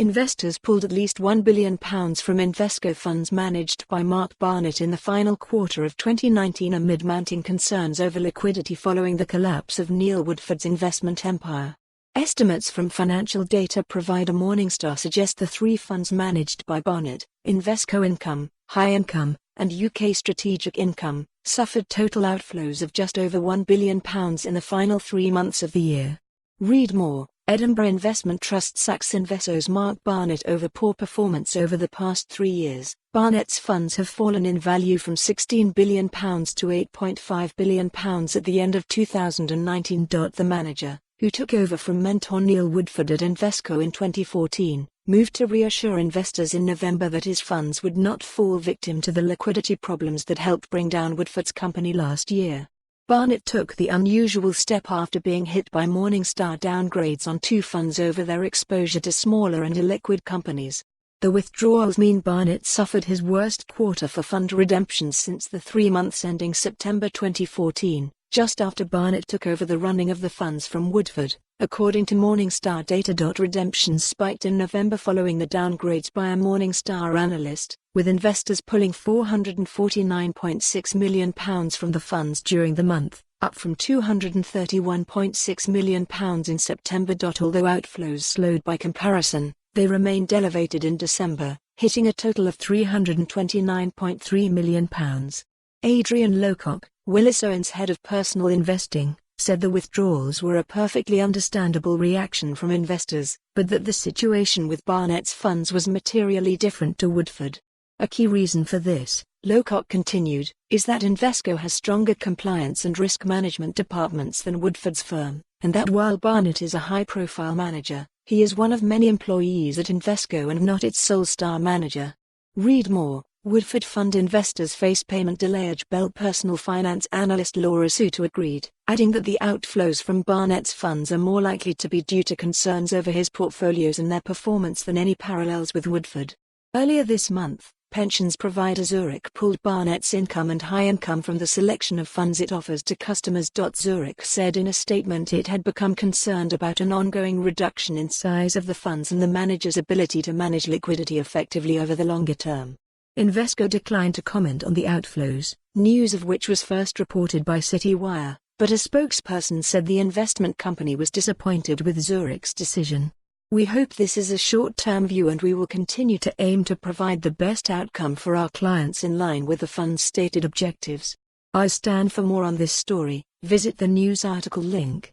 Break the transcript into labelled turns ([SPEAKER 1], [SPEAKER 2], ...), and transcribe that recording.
[SPEAKER 1] Investors pulled at least £1 billion from Invesco funds managed by Mark Barnett in the final quarter of 2019 amid mounting concerns over liquidity following the collapse of Neil Woodford's investment empire. Estimates from financial data provider Morningstar suggest the three funds managed by Barnett, Invesco Income, High Income, and UK Strategic Income, suffered total outflows of just over £1 billion in the final 3 months of the year. Read more. Edinburgh Investment Trust sacks Invesco's Mark Barnett over poor performance. Over the past 3 years, Barnett's funds have fallen in value from £16 billion to £8.5 billion at the end of 2019. The manager, who took over from mentor Neil Woodford at Invesco in 2014, moved to reassure investors in November that his funds would not fall victim to the liquidity problems that helped bring down Woodford's company last year. Barnett took the unusual step after being hit by Morningstar downgrades on 2 funds over their exposure to smaller and illiquid companies. The withdrawals mean Barnett suffered his worst quarter for fund redemptions since the 3 months ending September 2014, just after Barnett took over the running of the funds from Woodford. According to Morningstar, data.Redemptions spiked in November following the downgrades by a Morningstar analyst, with investors pulling £449.6 million from the funds during the month, up from £231.6 million in September. Although outflows slowed by comparison, they remained elevated in December, hitting a total of £329.3 million. Adrian Lowcock, Willis Owen's head of personal investing, said the withdrawals were a perfectly understandable reaction from investors, but that the situation with Barnett's funds was materially different to Woodford. A key reason for this, Lowcock continued, is that Invesco has stronger compliance and risk management departments than Woodford's firm, and that while Barnett is a high-profile manager, he is one of many employees at Invesco and not its sole star manager. Read more. Woodford fund investors face payment delay. Bell personal finance analyst Laura Suter agreed, adding that the outflows from Barnett's funds are more likely to be due to concerns over his portfolios and their performance than any parallels with Woodford. Earlier this month, pensions provider Zurich pulled Barnett's Income and High Income from the selection of funds it offers to customers. Zurich said in a statement it had become concerned about an ongoing reduction in size of the funds and the manager's ability to manage liquidity effectively over the longer term. Invesco declined to comment on the outflows, news of which was first reported by CityWire, but a spokesperson said the investment company was disappointed with Zurich's decision. "We hope this is a short-term view and we will continue to aim to provide the best outcome for our clients in line with the fund's stated objectives." I stand for more on this story. Visit the news article link.